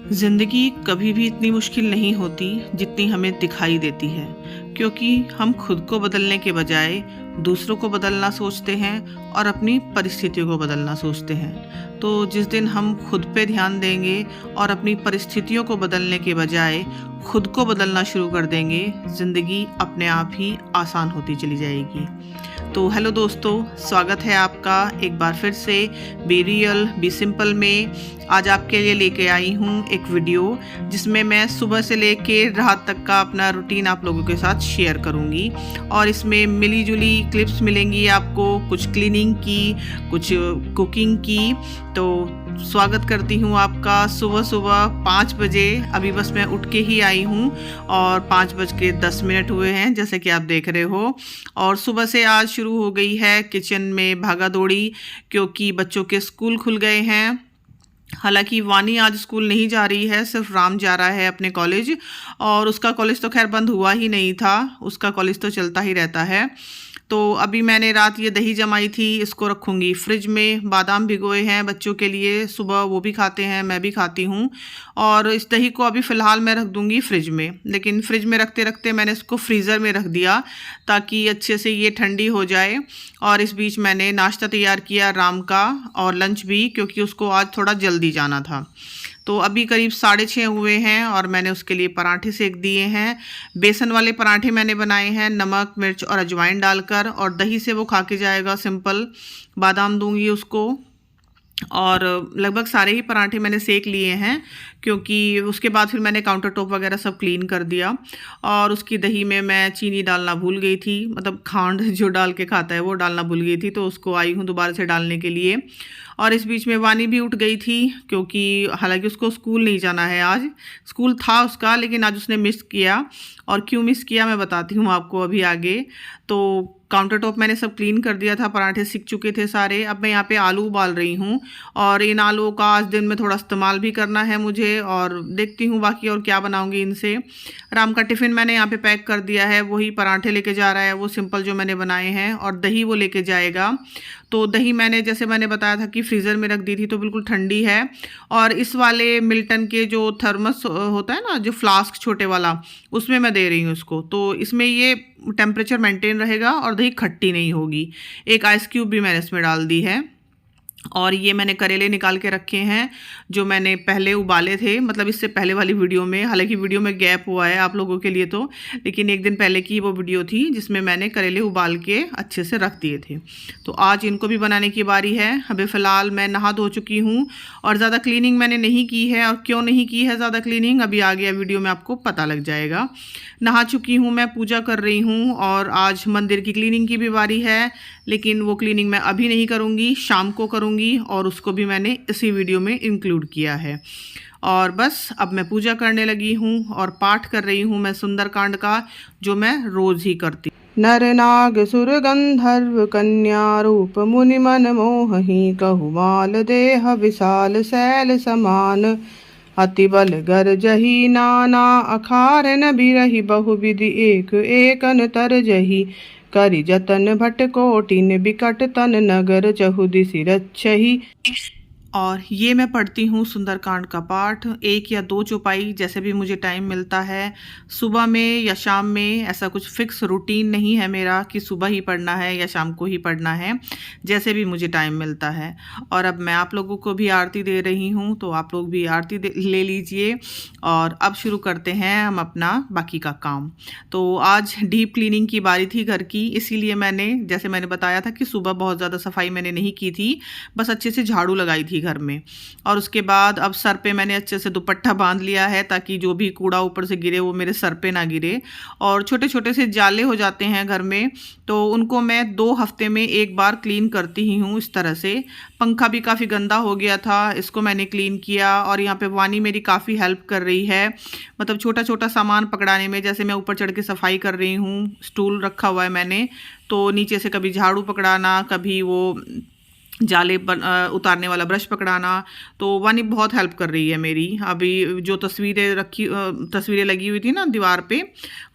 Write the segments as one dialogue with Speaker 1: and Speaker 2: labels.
Speaker 1: ज़िंदगी कभी भी इतनी मुश्किल नहीं होती जितनी हमें दिखाई देती है, क्योंकि हम खुद को बदलने के बजाय दूसरों को बदलना सोचते हैं और अपनी परिस्थितियों को बदलना सोचते हैं। तो जिस दिन हम खुद पे ध्यान देंगे और अपनी परिस्थितियों को बदलने के बजाय खुद को बदलना शुरू कर देंगे, ज़िंदगी अपने आप ही आसान होती चली जाएगी। तो हेलो दोस्तों, स्वागत है आपका एक बार फिर से बी रियल बी सिंपल में। आज आपके लिए लेके आई हूँ एक वीडियो जिसमें मैं सुबह से लेके रात तक का अपना रूटीन आप लोगों के साथ शेयर करूँगी। और इसमें मिली जुली क्लिप्स मिलेंगी आपको, कुछ क्लीनिंग की, कुछ कुकिंग की। तो स्वागत करती हूँ आपका सुबह सुबह 5 बजे। अभी बस मैं उठ के ही आई हूँ और 5:10 हुए हैं, जैसे कि आप देख रहे हो। और सुबह से आज शुरू हो गई है किचन में भागा दौड़ी, क्योंकि बच्चों के स्कूल खुल गए हैं। हालांकि वानी आज स्कूल नहीं जा रही है, सिर्फ राम जा रहा है अपने कॉलेज। और उसका कॉलेज तो खैर बंद हुआ ही नहीं था, उसका कॉलेज तो चलता ही रहता है। तो अभी मैंने रात ये दही जमाई थी, इसको रखूँगी फ्रिज में। बादाम भिगोए हैं बच्चों के लिए, सुबह वो भी खाते हैं, मैं भी खाती हूँ। और इस दही को अभी फ़िलहाल मैं रख दूँगी फ्रिज में, लेकिन फ्रिज में रखते रखते मैंने इसको फ्रीज़र में रख दिया ताकि अच्छे से ये ठंडी हो जाए। और इस बीच मैंने नाश्ता तैयार किया राम का, और लंच भी, क्योंकि उसको आज थोड़ा जल्दी जाना था। तो अभी करीब 6:30 हुए हैं और मैंने उसके लिए पराठे सेक दिए हैं। बेसन वाले पराठे मैंने बनाए हैं, नमक मिर्च और अजवाइन डालकर, और दही से वो खा के जाएगा सिंपल। बादाम दूंगी उसको। और लगभग सारे ही पराठे मैंने सेक लिए हैं, क्योंकि उसके बाद फिर मैंने काउंटर टॉप वगैरह सब क्लीन कर दिया। और उसकी दही में मैं चीनी डालना भूल गई थी, मतलब खांड जो डाल के खाता है वो डालना भूल गई थी, तो उसको आई हूँ दोबारा से डालने के लिए। और इस बीच में वानी भी उठ गई थी, क्योंकि हालांकि उसको स्कूल नहीं जाना है आज। स्कूल था उसका, लेकिन आज उसने मिस किया। और क्यों मिस किया मैं बताती हूँ आपको अभी आगे। तो काउंटर टॉप मैंने सब क्लीन कर दिया था, पराठे सिक चुके थे सारे। अब मैं यहाँ पे आलू उबाल रही हूँ, और इन आलूओं का आज दिन में थोड़ा इस्तेमाल भी करना है मुझे, और देखती हूँ बाकी और क्या बनाऊँगी इनसे। राम का टिफ़िन मैंने यहाँ पे पैक कर दिया है, वही पराठे लेके जा रहा है, वो सिंपल जो मैंने बनाए हैं, और दही वो लेके जाएगा। तो दही मैंने, जैसे मैंने बताया था कि फ्रीज़र में रख दी थी, तो बिल्कुल ठंडी है। और इस वाले मिल्टन के जो थर्मस होता है ना, जो फ्लास्क छोटे वाला, उसमें मैं दे रही हूँ इसको। तो इसमें ये टेम्परेचर मेंटेन रहेगा और दही खट्टी नहीं होगी। एक आइस क्यूब भी मैंने इसमें डाल दी है। और ये मैंने करेले निकाल के रखे हैं, जो मैंने पहले उबाले थे, मतलब इससे पहले वाली वीडियो में। हालांकि वीडियो में गैप हुआ है आप लोगों के लिए तो, लेकिन एक दिन पहले की वो वीडियो थी जिसमें मैंने करेले उबाल के अच्छे से रख दिए थे। तो आज इनको भी बनाने की बारी है। अभी फ़िलहाल मैं नहा धो चुकी हूँ, और ज़्यादा क्लीनिंग मैंने नहीं की है। और क्यों नहीं की है ज़्यादा क्लीनिंग, अभी आ गया वीडियो में आपको पता लग जाएगा। नहा चुकी हूँ मैं, पूजा कर रही हूँ, और आज मंदिर की क्लीनिंग की भी बारी है। लेकिन वो क्लीनिंग मैं अभी नहीं करूँगी, शाम को करूँगी, और उसको भी मैंने इसी वीडियो में इंक्लूड किया है। और बस अब मैं पूजा करने लगी हूँ और पाठ कर रही हूँ मैं सुंदरकांड का, जो मैं रोज़ ही करती। नर नाग सुर गंधर्व कन्या रूप मुनि मन मोहि, कहु माल देह विशाल शैल समान। अति बल गर जही नाना अखार न बिरही, बहु विधि एक एकन तर जही। करि जतन भट कोटिन बिकट तन नगर, चहु दिसि रक्षहि। और ये मैं पढ़ती हूँ सुंदरकांड का पाठ, 1 या 2 चौपाई, जैसे भी मुझे टाइम मिलता है, सुबह में या शाम में। ऐसा कुछ फिक्स रूटीन नहीं है मेरा कि सुबह ही पढ़ना है या शाम को ही पढ़ना है, जैसे भी मुझे टाइम मिलता है। और अब मैं आप लोगों को भी आरती दे रही हूँ, तो आप लोग भी आरती ले लीजिए। और अब शुरू करते हैं हम अपना बाकी का काम। तो आज डीप क्लीनिंग की बारी थी घर की, इसीलिए मैंने, जैसे मैंने बताया था कि सुबह बहुत ज़्यादा सफाई मैंने नहीं की थी, बस अच्छे से झाड़ू लगाई थी घर में। और उसके बाद अब सर पे मैंने अच्छे से दुपट्टा बांध लिया है, ताकि जो भी कूड़ा ऊपर से गिरे वो मेरे सर पे ना गिरे। और छोटे छोटे से जाले हो जाते हैं घर में, तो उनको मैं 2 हफ्ते में एक बार क्लीन करती ही हूँ इस तरह से। पंखा भी काफ़ी गंदा हो गया था, इसको मैंने क्लीन किया। और यहाँ पे वानी मेरी काफ़ी हेल्प कर रही है, मतलब छोटा छोटा सामान पकड़ाने में। जैसे मैं ऊपर चढ़ के सफाई कर रही हूँ, स्टूल रखा हुआ है मैंने, तो नीचे से कभी झाड़ू पकड़ाना, कभी वो जाले उतारने वाला ब्रश पकड़ाना, तो वानी बहुत हेल्प कर रही है मेरी। अभी जो तस्वीरें लगी हुई थी ना दीवार पे,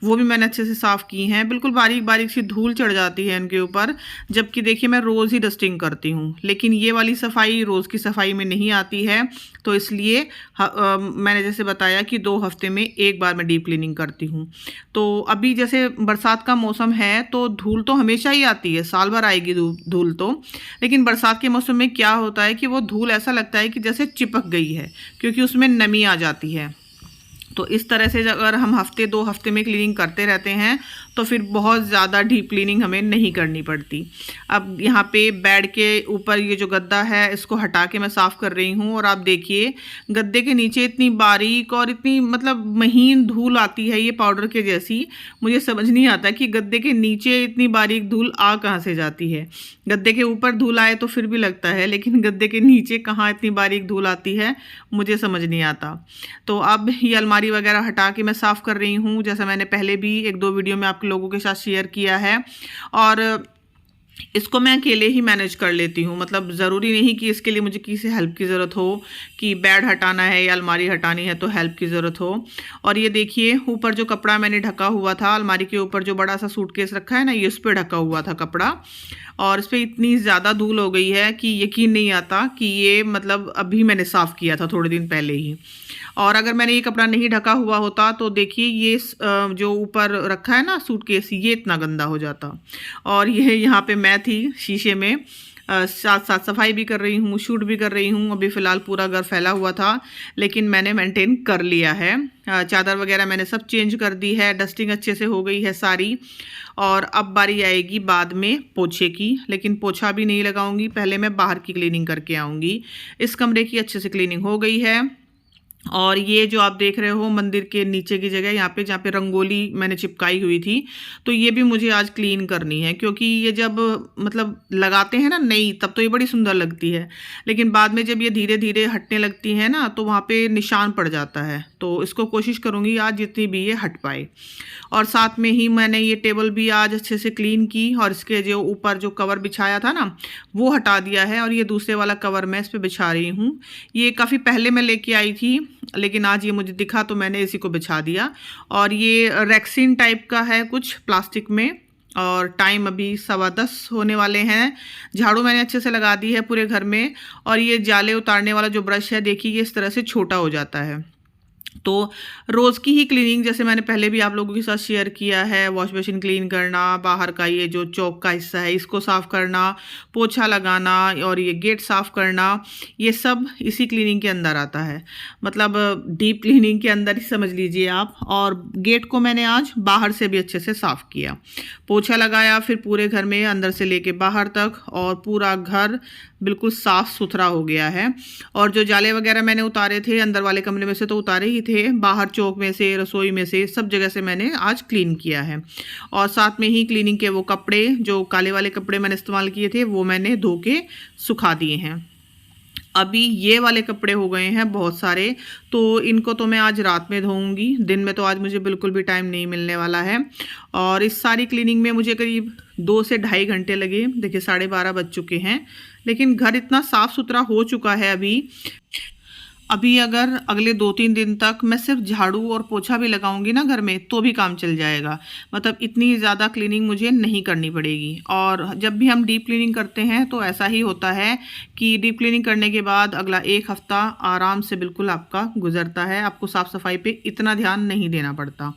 Speaker 1: वो भी मैंने अच्छे से साफ़ की हैं। बिल्कुल बारीक बारीक सी धूल चढ़ जाती है इनके ऊपर, जबकि देखिए मैं रोज़ ही डस्टिंग करती हूँ, लेकिन ये वाली सफाई रोज़ की सफाई में नहीं आती है। तो इसलिए मैंने जैसे बताया कि 2 हफ्ते में एक बार मैं डीप क्लीनिंग करती हूँ। तो अभी जैसे बरसात का मौसम है तो धूल तो हमेशा ही आती है, साल भर आएगी धूल तो। लेकिन बरसात के मौसम में क्या होता है कि वो धूल ऐसा लगता है कि जैसे चिपक गई है, क्योंकि उसमें नमी आ जाती है। तो इस तरह से अगर हम हफ्ते 2 हफ्ते में क्लीनिंग करते रहते हैं तो फिर बहुत ज़्यादा डीप क्लीनिंग हमें नहीं करनी पड़ती। अब यहाँ पे बेड के ऊपर ये जो गद्दा है इसको हटा के मैं साफ़ कर रही हूँ, और आप देखिए गद्दे के नीचे इतनी बारीक और इतनी मतलब महीन धूल आती है, ये पाउडर के जैसी। मुझे समझ नहीं आता कि गद्दे के नीचे इतनी बारीक धूल आ कहाँ से जाती है। गद्दे के ऊपर धूल आए तो फिर भी लगता है, लेकिन गद्दे के नीचे कहाँ इतनी बारीक धूल आती है, मुझे समझ नहीं आता। तो अब ये अलमारी वगैरह हटा के मैं साफ़ कर रही हूँ, जैसा मैंने पहले भी 1-2 वीडियो में आप लोगों के साथ शेयर किया है। और इसको मैं अकेले ही मैनेज कर लेती हूँ, मतलब ज़रूरी नहीं कि इसके लिए मुझे किसी हेल्प की ज़रूरत हो, कि बेड हटाना है या अलमारी हटानी है तो हेल्प की ज़रूरत हो। और ये देखिए ऊपर जो कपड़ा मैंने ढका हुआ था, अलमारी के ऊपर जो बड़ा सा सूटकेस रखा है ना, ये उस पर ढका हुआ था कपड़ा, और इस पर इतनी ज़्यादा धूल हो गई है कि यकीन नहीं आता कि ये मतलब अभी मैंने साफ़ किया था थोड़े दिन पहले ही। और अगर मैंने ये कपड़ा नहीं ढका हुआ होता तो देखिए ये जो ऊपर रखा है ना सूटकेस, ये इतना गंदा हो जाता। और ये यहाँ पे मैं थी शीशे में साथ साथ सफाई भी कर रही हूँ, शूट भी कर रही हूँ। अभी फ़िलहाल पूरा घर फैला हुआ था, लेकिन मैंने मेंटेन कर लिया है। चादर वगैरह मैंने सब चेंज कर दी है, डस्टिंग अच्छे से हो गई है सारी। और अब बारी आएगी बाद में पोछे की, लेकिन पोछा भी नहीं लगाऊंगी, पहले मैं बाहर की क्लीनिंग करके आऊँगी। इस कमरे की अच्छे से क्लीनिंग हो गई है। और ये जो आप देख रहे हो मंदिर के नीचे की जगह, यहाँ पे जहाँ पे रंगोली मैंने चिपकाई हुई थी, तो ये भी मुझे आज क्लीन करनी है, क्योंकि ये जब मतलब लगाते हैं ना नई, तब तो ये बड़ी सुंदर लगती है, लेकिन बाद में जब ये धीरे धीरे हटने लगती है ना, तो वहाँ पे निशान पड़ जाता है। तो इसको कोशिश करूँगी आज जितनी भी ये हट पाए। और साथ में ही मैंने ये टेबल भी आज अच्छे से क्लीन की, और इसके जो ऊपर जो कवर बिछाया था ना, वो हटा दिया है, और ये दूसरे वाला कवर मैं इस पर बिछा रही हूँ। ये काफ़ी पहले मैं लेके आई थी, लेकिन आज ये मुझे दिखा तो मैंने इसी को बिछा दिया। और ये रेक्सिन टाइप का है कुछ प्लास्टिक में, और टाइम अभी 10:15 होने वाले हैं। झाड़ू मैंने अच्छे से लगा दी है पूरे घर में। और ये जाले उतारने वाला जो ब्रश है देखिए, ये इस तरह से छोटा हो जाता है। तो रोज़ की ही क्लीनिंग, जैसे मैंने पहले भी आप लोगों के साथ शेयर किया है, वॉश बेसिन क्लीन करना, बाहर का ये जो चौक का हिस्सा है इसको साफ़ करना, पोछा लगाना, और ये गेट साफ़ करना, ये सब इसी क्लीनिंग के अंदर आता है। मतलब डीप क्लीनिंग के अंदर ही समझ लीजिए आप। और गेट को मैंने आज बाहर से भी अच्छे से साफ़ किया, पोछा लगाया, फिर पूरे घर में अंदर से लेके बाहर तक, और पूरा घर बिल्कुल साफ़ सुथरा हो गया है। और जो जाले वगैरह मैंने उतारे थे अंदर वाले कमरे में से तो उतारे ही थे, बाहर चौक में से, रसोई में से, सब जगह से मैंने आज क्लीन किया है। और साथ में ही क्लीनिंग के वो कपड़े, जो काले वाले कपड़े मैंने इस्तेमाल किए थे, वो मैंने धो के सुखा दिए हैं। अभी ये वाले कपड़े हो गए हैं बहुत सारे, तो इनको तो मैं आज रात में धोऊंगी, दिन में तो आज मुझे बिल्कुल भी टाइम नहीं मिलने वाला है। और इस सारी क्लीनिंग में मुझे करीब 2 से ढाई घंटे लगे। देखिए 12:30 बज चुके हैं, लेकिन घर इतना साफ़ सुथरा हो चुका है अभी अगर अगले 2-3 दिन तक मैं सिर्फ झाड़ू और पोछा भी लगाऊंगी ना घर में, तो भी काम चल जाएगा। मतलब इतनी ज़्यादा क्लीनिंग मुझे नहीं करनी पड़ेगी। और जब भी हम डीप क्लीनिंग करते हैं तो ऐसा ही होता है कि डीप क्लीनिंग करने के बाद अगला 1 हफ्ता आराम से बिल्कुल आपका गुजरता है, आपको साफ़ सफाई पे इतना ध्यान नहीं देना पड़ता।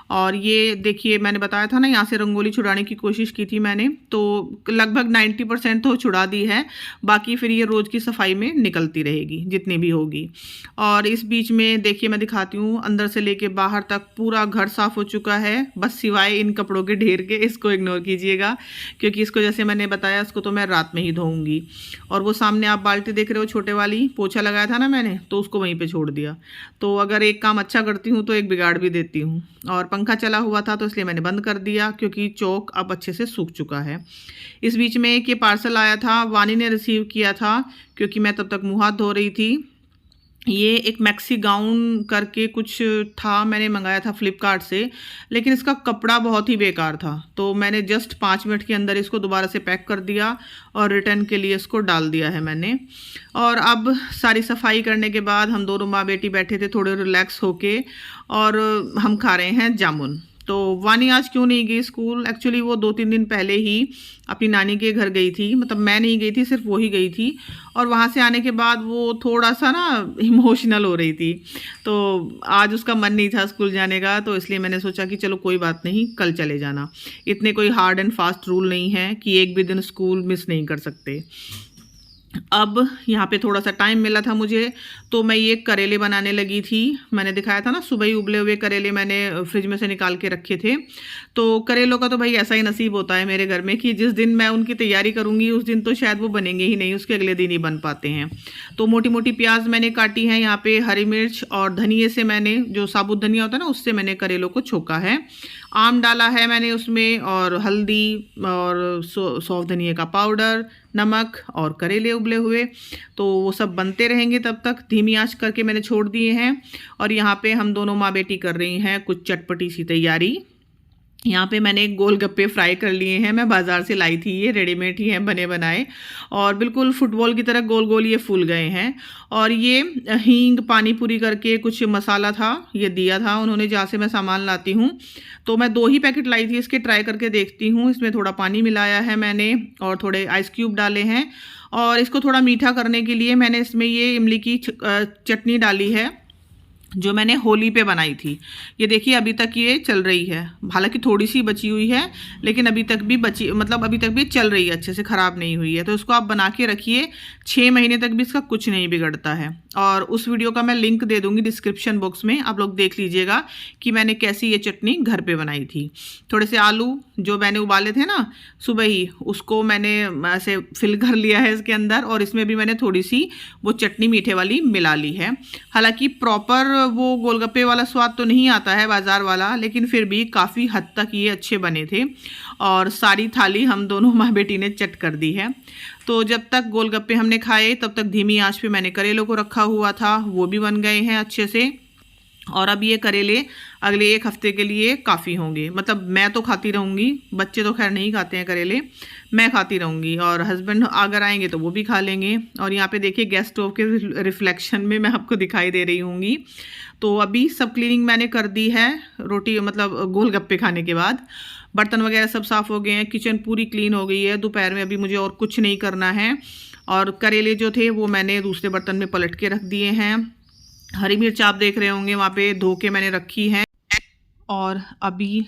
Speaker 1: और ये देखिए मैंने बताया था ना, यहाँ से रंगोली छुड़ाने की कोशिश की थी मैंने, तो लगभग 90% तो छुड़ा दी है, बाकी फिर ये रोज़ की सफाई में निकलती रहेगी जितनी भी होगी। और इस बीच में देखिए मैं दिखाती हूँ, अंदर से लेके बाहर तक पूरा घर साफ़ हो चुका है, बस सिवाय इन कपड़ों के ढेर के। इसको इग्नोर कीजिएगा, क्योंकि इसको जैसे मैंने बताया इसको तो मैं रात में ही धोऊंगी। और वो सामने आप बाल्टी देख रहे हो छोटे वाली, पोछा लगाया था ना मैंने, तो उसको वहीं पर छोड़ दिया। तो अगर एक काम अच्छा करती हूँ तो एक बिगाड़ भी देती हूँ। और पंखा चला हुआ था तो इसलिए मैंने बंद कर दिया, क्योंकि चौक अब अच्छे से सूख चुका है। इस बीच में एक ये पार्सल आया था, वानी ने रिसीव किया था, क्योंकि मैं तब तक मुँह हाथ धो रही थी। ये एक मैक्सी गाउन करके कुछ था, मैंने मंगाया था फ्लिपकार्ट से, लेकिन इसका कपड़ा बहुत ही बेकार था। तो मैंने जस्ट 5 मिनट के अंदर इसको दोबारा से पैक कर दिया और रिटर्न के लिए इसको डाल दिया है मैंने। और अब सारी सफाई करने के बाद हम दोनों माँ बेटी बैठे थे थोड़े रिलैक्स होके, और हम खा रहे हैं जामुन। तो वानी आज क्यों नहीं गई स्कूल? एक्चुअली वो 2-3 दिन पहले ही अपनी नानी के घर गई थी, मतलब मैं नहीं गई थी, सिर्फ वो ही गई थी। और वहाँ से आने के बाद वो थोड़ा सा ना इमोशनल हो रही थी, तो आज उसका मन नहीं था स्कूल जाने का, तो इसलिए मैंने सोचा कि चलो कोई बात नहीं, कल चले जाना। इतने कोई हार्ड एंड फास्ट रूल नहीं है कि एक भी दिन स्कूल मिस नहीं कर सकते। अब यहाँ पे थोड़ा सा टाइम मिला था मुझे, तो मैं ये करेले बनाने लगी थी। मैंने दिखाया था ना, सुबह ही उबले हुए करेले मैंने फ्रिज में से निकाल के रखे थे। तो करेलों का तो भाई ऐसा ही नसीब होता है मेरे घर में कि जिस दिन मैं उनकी तैयारी करूँगी उस दिन तो शायद वो बनेंगे ही नहीं, उसके अगले दिन ही बन पाते हैं। तो मोटी मोटी प्याज मैंने काटी है, यहाँ पे हरी मिर्च और धनिए से मैंने, जो साबुत धनिया होता है ना, उससे मैंने करेलों को छोका है। आम डाला है मैंने उसमें, और हल्दी और सौंफ धनिए का पाउडर, नमक और करेले उबले हुए। तो वो सब बनते रहेंगे तब तक, धीमी आंच करके मैंने छोड़ दिए हैं। और यहाँ पे हम दोनों माँ बेटी कर रही हैं कुछ चटपटी सी तैयारी। यहाँ पे मैंने गोलगप्पे फ्राई कर लिए हैं, मैं बाज़ार से लाई थी, ये रेडीमेड ही हैं बने बनाए, और बिल्कुल फुटबॉल की तरह गोल गोल ये फूल गए हैं। और ये हींग पानी पूरी करके कुछ मसाला था, ये दिया था उन्होंने जहाँ से मैं सामान लाती हूँ। तो मैं 2 ही पैकेट लाई थी इसके, ट्राई करके देखती हूँ। इसमें थोड़ा पानी मिलाया है मैंने और थोड़े आइस क्यूब डाले हैं, और इसको थोड़ा मीठा करने के लिए मैंने इसमें ये इमली की चटनी डाली है, जो मैंने होली पे बनाई थी। ये देखिए अभी तक ये चल रही है, हालांकि थोड़ी सी बची हुई है, लेकिन अभी तक भी बची, मतलब अभी तक भी चल रही है, अच्छे से ख़राब नहीं हुई है। तो इसको आप बना के रखिए, 6 महीने तक भी इसका कुछ नहीं बिगड़ता है। और उस वीडियो का मैं लिंक दे दूँगी डिस्क्रिप्शन बॉक्स में, आप लोग देख लीजिएगा कि मैंने कैसी ये चटनी घर पर बनाई थी। थोड़े से आलू जो मैंने उबाले थे ना सुबह ही, उसको मैंने ऐसे फिल कर लिया है इसके अंदर, और इसमें भी मैंने थोड़ी सी वो चटनी मीठे वाली मिला ली है। हालांकि प्रॉपर वो गोलगप्पे वाला स्वाद तो नहीं आता है बाज़ार वाला, लेकिन फिर भी काफ़ी हद तक ये अच्छे बने थे। और सारी थाली हम दोनों माँ बेटी ने चट कर दी है। तो जब तक गोलगप्पे हमने खाए तब तक धीमी आंच पे मैंने करेलों को रखा हुआ था, वो भी बन गए हैं अच्छे से। और अब ये करेले अगले 1 हफ्ते के लिए काफ़ी होंगे, मतलब मैं तो खाती रहूँगी, बच्चे तो खैर नहीं खाते हैं करेले, मैं खाती रहूँगी, और हस्बैंड अगर आएंगे तो वो भी खा लेंगे। और यहाँ पे देखिए गैस स्टोव के रिफ्लेक्शन में मैं आपको दिखाई दे रही होंगी। तो अभी सब क्लीनिंग मैंने कर दी है, रोटी मतलब गोलगप्पे खाने के बाद। बर्तन वगैरह सब साफ़ हो गए हैं, किचन पूरी क्लीन हो गई है। दोपहर में अभी मुझे और कुछ नहीं करना है। और करेले जो थे वो मैंने दूसरे बर्तन में पलट के रख दिए हैं। हरी मिर्च आप देख रहे होंगे वहाँ पे धो के मैंने रखी है। और अभी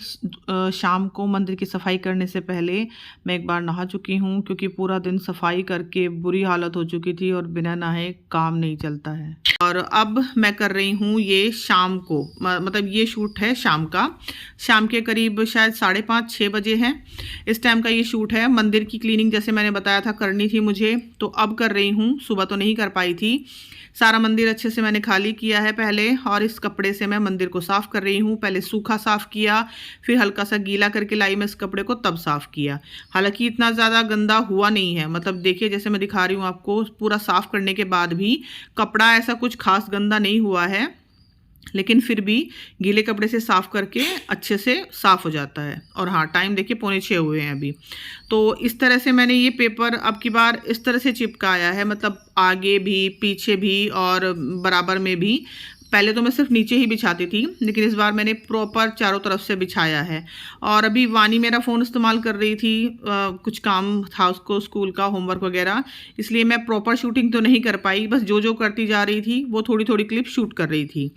Speaker 1: शाम को मंदिर की सफाई करने से पहले मैं एक बार नहा चुकी हूँ, क्योंकि पूरा दिन सफाई करके बुरी हालत हो चुकी थी, और बिना नहाए काम नहीं चलता है। और अब मैं कर रही हूँ ये शाम को, मतलब ये शूट है शाम का, शाम के करीब शायद 5:30-6 बजे है इस टाइम का ये शूट है। मंदिर की क्लीनिंग जैसे मैंने बताया था करनी थी मुझे, तो अब कर रही हूँ, सुबह तो नहीं कर पाई थी। सारा मंदिर अच्छे से मैंने खाली किया है पहले, और इस कपड़े से मैं मंदिर को साफ़ कर रही हूँ। पहले सूखा साफ़ किया, फिर हल्का सा गीला करके लाई मैं इस कपड़े को, तब साफ़ किया। हालांकि इतना ज़्यादा गंदा हुआ नहीं है, मतलब देखिए जैसे मैं दिखा रही हूँ आपको, पूरा साफ़ करने के बाद भी कपड़ा ऐसा कुछ खास गंदा नहीं हुआ है, लेकिन फिर भी गीले कपड़े से साफ़ करके अच्छे से साफ़ हो जाता है। और हाँ, टाइम देखिए 5:45 हुए हैं अभी। तो इस तरह से मैंने ये पेपर अब की बार इस तरह से चिपकाया है, मतलब आगे भी पीछे भी और बराबर में भी। पहले तो मैं सिर्फ नीचे ही बिछाती थी, लेकिन इस बार मैंने प्रॉपर चारों तरफ से बिछाया है। और अभी वानी मेरा फ़ोन इस्तेमाल कर रही थी, कुछ काम था उसको स्कूल का, होमवर्क वगैरह, इसलिए मैं प्रॉपर शूटिंग तो नहीं कर पाई, बस जो जो करती जा रही थी वो थोड़ी थोड़ी क्लिप शूट कर रही थी।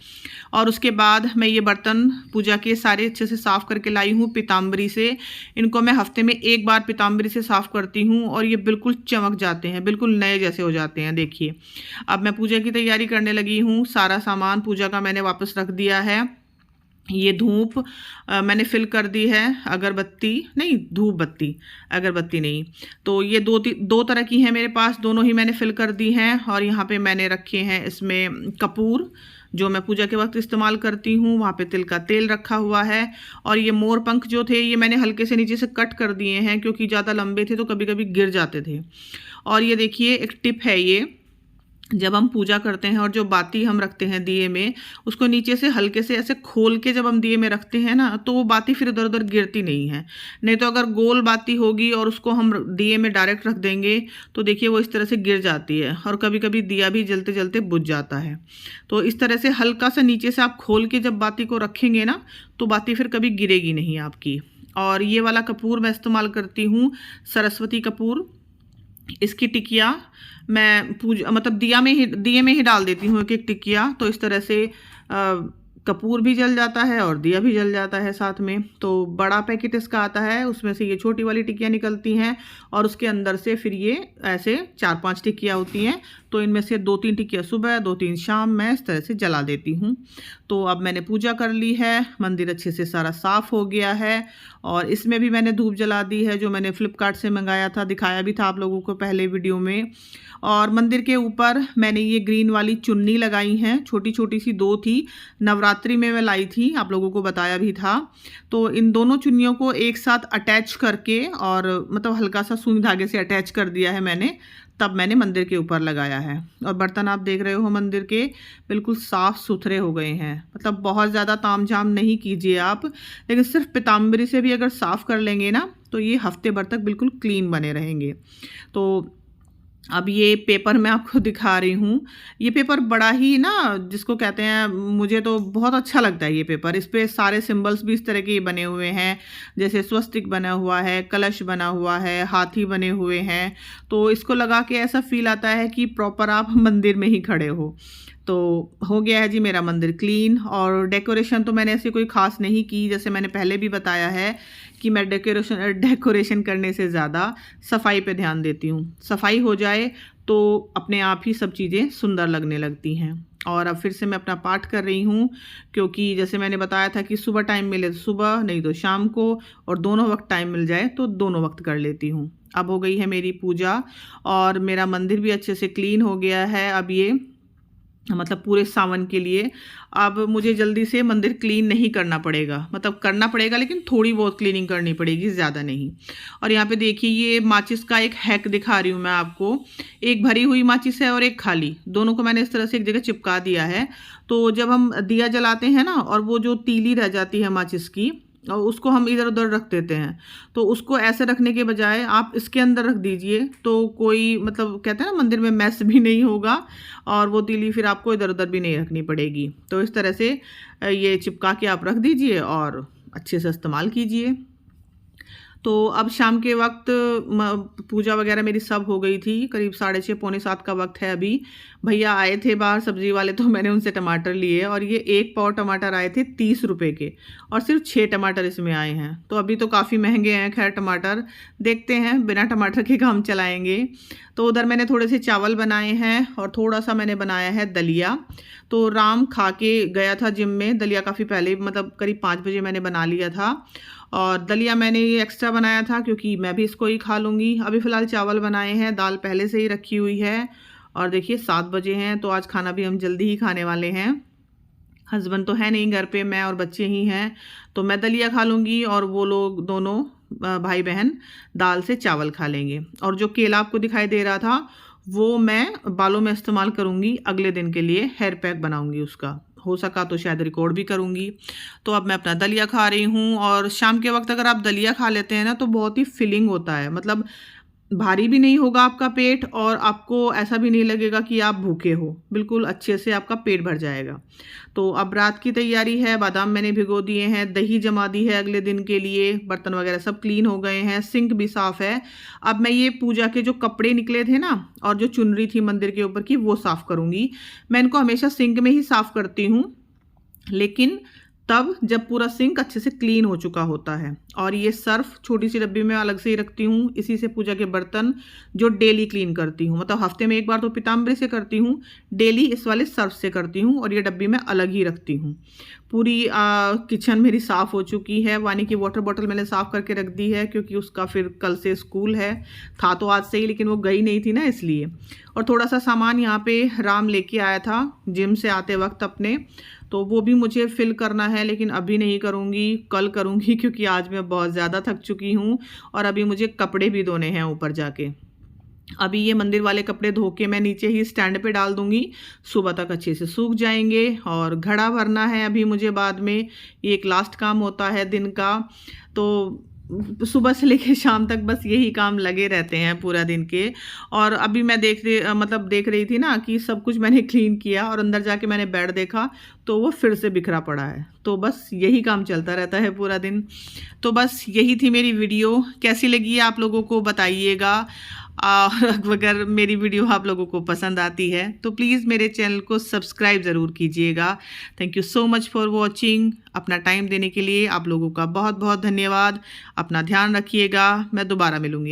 Speaker 1: और उसके बाद मैं ये बर्तन पूजा के सारे अच्छे से साफ़ करके लाई हूँ पीताम्बरी से। इनको मैं हफ्ते में 1 बार पीताम्बरी से साफ़ करती हूँ, और ये बिल्कुल चमक जाते हैं, बिल्कुल नए जैसे हो जाते हैं। देखिए अब मैं पूजा की तैयारी करने लगी हूँ। सारा सामान पूजा का मैंने वापस रख दिया है। ये धूप मैंने फिल कर दी है, अगरबत्ती नहीं, धूप बत्ती, अगरबत्ती नहीं। तो ये दो तरह की हैं मेरे पास, दोनों ही मैंने फिल कर दी हैं। और यहाँ पे मैंने रखे हैं इसमें कपूर, जो मैं पूजा के वक्त इस्तेमाल करती हूँ। वहाँ पे तिल का तेल रखा हुआ है। और ये मोर पंख जो थे ये मैंने हल्के से नीचे से कट कर दिए हैं, क्योंकि ज़्यादा लंबे थे तो कभी कभी गिर जाते थे। और ये देखिए एक टिप है, ये जब हम पूजा करते हैं और जो बाती हम रखते हैं दिए में, उसको नीचे से हल्के से ऐसे खोल के जब हम दिए में रखते हैं ना, तो वो बाती फिर इधर उधर गिरती नहीं है। नहीं तो अगर गोल बाती होगी और उसको हम दिए में डायरेक्ट रख देंगे तो देखिए वो इस तरह से गिर जाती है और कभी कभी दिया भी जलते जलते बुझ जाता है। तो इस तरह से हल्का सा नीचे से आप खोल के जब बाती को रखेंगे ना, तो बाती फिर कभी गिरेगी नहीं आपकी। और ये वाला कपूर मैं इस्तेमाल करती हूँ, सरस्वती कपूर। इसकी टिकिया मैं पूजा मतलब दिए में ही डाल देती हूँ एक एक टिकिया। तो इस तरह से कपूर भी जल जाता है और दिया भी जल जाता है साथ में। तो बड़ा पैकेट इसका आता है, उसमें से ये छोटी वाली टिकियाँ निकलती हैं और उसके अंदर से फिर ये ऐसे 4-5 टिकियाँ होती हैं। तो इनमें से 2-3 टिकियाँ सुबह, 2-3 शाम मैं इस तरह से जला देती हूँ। तो अब मैंने पूजा कर ली है, मंदिर अच्छे से सारा साफ़ हो गया है और इसमें भी मैंने धूप जला दी है, जो मैंने फ्लिपकार्ट से मंगाया था, दिखाया भी था आप लोगों को पहले वीडियो में। और मंदिर के ऊपर मैंने ये ग्रीन वाली चुन्नी लगाई हैं, छोटी छोटी सी 2 थी, नवरात्रि में मैं लाई थी, आप लोगों को बताया भी था। तो इन दोनों चुन्नियों को एक साथ अटैच करके और मतलब हल्का सा सुई धागे से अटैच कर दिया है मैंने, तब मैंने मंदिर के ऊपर लगाया है। और बर्तन आप देख रहे हो मंदिर के बिल्कुल साफ़ सुथरे हो गए हैं। मतलब बहुत ज़्यादा तामझाम नहीं कीजिए आप, लेकिन सिर्फ पीताम्बरी से भी अगर साफ़ कर लेंगे ना, तो ये हफ्ते भर तक बिल्कुल क्लीन बने रहेंगे। तो अब ये पेपर मैं आपको दिखा रही हूँ। ये पेपर बड़ा ही ना, जिसको कहते हैं, मुझे तो बहुत अच्छा लगता है ये पेपर। इस पे सारे सिंबल्स भी इस तरह के बने हुए हैं, जैसे स्वस्तिक बना हुआ है, कलश बना हुआ है, हाथी बने हुए हैं। तो इसको लगा के ऐसा फील आता है कि प्रॉपर आप मंदिर में ही खड़े हो। तो हो गया है जी मेरा मंदिर क्लीन। और डेकोरेशन तो मैंने ऐसी कोई ख़ास नहीं की, जैसे मैंने पहले भी बताया है कि मैं डेकोरेशन करने से ज़्यादा सफाई पे ध्यान देती हूँ। सफाई हो जाए तो अपने आप ही सब चीज़ें सुंदर लगने लगती हैं। और अब फिर से मैं अपना पाठ कर रही हूँ, क्योंकि जैसे मैंने बताया था कि सुबह टाइम मिले तो सुबह, नहीं तो शाम को, और दोनों वक्त टाइम मिल जाए तो दोनों वक्त कर लेती हूँ। अब हो गई है मेरी पूजा और मेरा मंदिर भी अच्छे से क्लीन हो गया है। अब ये मतलब पूरे सावन के लिए अब मुझे जल्दी से मंदिर क्लीन नहीं करना पड़ेगा, मतलब करना पड़ेगा लेकिन थोड़ी बहुत क्लीनिंग करनी पड़ेगी, ज़्यादा नहीं। और यहाँ पे देखिए ये माचिस का एक हैक दिखा रही हूँ मैं आपको। एक भरी हुई माचिस है और एक खाली, दोनों को मैंने इस तरह से एक जगह चिपका दिया है। तो जब हम दिया जलाते हैं ना, और वो जो तीली रह जाती है माचिस की, और उसको हम इधर उधर रख देते हैं, तो उसको ऐसे रखने के बजाय आप इसके अंदर रख दीजिए, तो कोई मतलब कहते हैं ना मंदिर में मैस भी नहीं होगा और वो तीली फिर आपको इधर उधर भी नहीं रखनी पड़ेगी। तो इस तरह से ये चिपका के आप रख दीजिए और अच्छे से इस्तेमाल कीजिए। तो अब शाम के वक्त पूजा वगैरह मेरी सब हो गई थी, करीब 6:30 पौने 7 का वक्त है अभी। भैया आए थे बाहर सब्जी वाले, तो मैंने उनसे टमाटर लिए और ये 1 पाव टमाटर आए थे 30 रुपए के, और सिर्फ 6 टमाटर इसमें आए हैं। तो अभी तो काफ़ी महंगे हैं खैर टमाटर, देखते हैं बिना टमाटर के काम चलाएंगे। तो उधर मैंने थोड़े से चावल बनाए हैं और थोड़ा सा मैंने बनाया है दलिया। तो राम खा के गया था जिम में, दलिया काफ़ी पहले मतलब करीब 5 बजे मैंने बना लिया था। और दलिया मैंने ये एक्स्ट्रा बनाया था क्योंकि मैं भी इसको ही खा लूँगी। अभी फ़िलहाल चावल बनाए हैं, दाल पहले से ही रखी हुई है। और देखिए 7 बजे हैं, तो आज खाना भी हम जल्दी ही खाने वाले हैं। हस्बैंड तो है नहीं घर पे, मैं और बच्चे ही हैं। तो मैं दलिया खा लूँगी और वो लोग दोनों भाई बहन दाल से चावल खा लेंगे। और जो केला आपको दिखाई दे रहा था, वो मैं बालों में इस्तेमाल करूँगी, अगले दिन के लिए हेयर पैक बनाऊँगी उसका, हो सका तो शायद रिकॉर्ड भी करूँगी। तो अब मैं अपना दलिया खा रही हूँ। और शाम के वक्त अगर आप दलिया खा लेते हैं ना, तो बहुत ही फिलिंग होता है, मतलब भारी भी नहीं होगा आपका पेट और आपको ऐसा भी नहीं लगेगा कि आप भूखे हो, बिल्कुल अच्छे से आपका पेट भर जाएगा। तो अब रात की तैयारी है, बादाम मैंने भिगो दिए हैं, दही जमा दी है अगले दिन के लिए, बर्तन वगैरह सब क्लीन हो गए हैं, सिंक भी साफ़ है। अब मैं ये पूजा के जो कपड़े निकले थे ना और जो चुनरी थी मंदिर के ऊपर की, वो साफ़ करूँगी। मैं इनको हमेशा सिंक में ही साफ़ करती हूँ, लेकिन तब जब पूरा सिंक अच्छे से क्लीन हो चुका होता है। और ये सर्फ छोटी सी डब्बी में अलग से ही रखती हूँ, इसी से पूजा के बर्तन जो डेली क्लीन करती हूँ, मतलब हफ्ते में एक बार तो पीताम्बरी से करती हूँ, डेली इस वाले सर्फ से करती हूँ और ये डब्बी में अलग ही रखती हूँ। पूरी किचन मेरी साफ़ हो चुकी है। वानी की वाटर बॉटल मैंने साफ़ करके रख दी है क्योंकि उसका फिर कल से स्कूल है, था तो आज से ही लेकिन वो गई नहीं थी ना, इसलिए। और थोड़ा सा सामान यहाँ पे राम लेके आया था जिम से आते वक्त अपने, तो वो भी मुझे फिल करना है, लेकिन अभी नहीं करूँगी, कल करूँगी क्योंकि आज मैं बहुत ज़्यादा थक चुकी हूँ और अभी मुझे कपड़े भी धोने हैं ऊपर जाके। अभी ये मंदिर वाले कपड़े धो के मैं नीचे ही स्टैंड पे डाल दूंगी, सुबह तक अच्छे से सूख जाएंगे। और घड़ा भरना है अभी मुझे बाद में, ये एक लास्ट काम होता है दिन का। तो सुबह से लेके शाम तक बस यही काम लगे रहते हैं पूरा दिन के। और अभी मैं देख रही थी ना कि सब कुछ मैंने क्लीन किया और अंदर जाके मैंने बेड देखा तो वो फिर से बिखरा पड़ा है। तो बस यही काम चलता रहता है पूरा दिन। तो बस यही थी मेरी वीडियो, कैसी लगी आप लोगों को बताइएगा। अगर मेरी वीडियो आप लोगों को पसंद आती है तो प्लीज़ मेरे चैनल को सब्सक्राइब ज़रूर कीजिएगा। Thank you so much for watching. अपना टाइम देने के लिए आप लोगों का बहुत बहुत धन्यवाद। अपना ध्यान रखिएगा। मैं दोबारा मिलूँगी।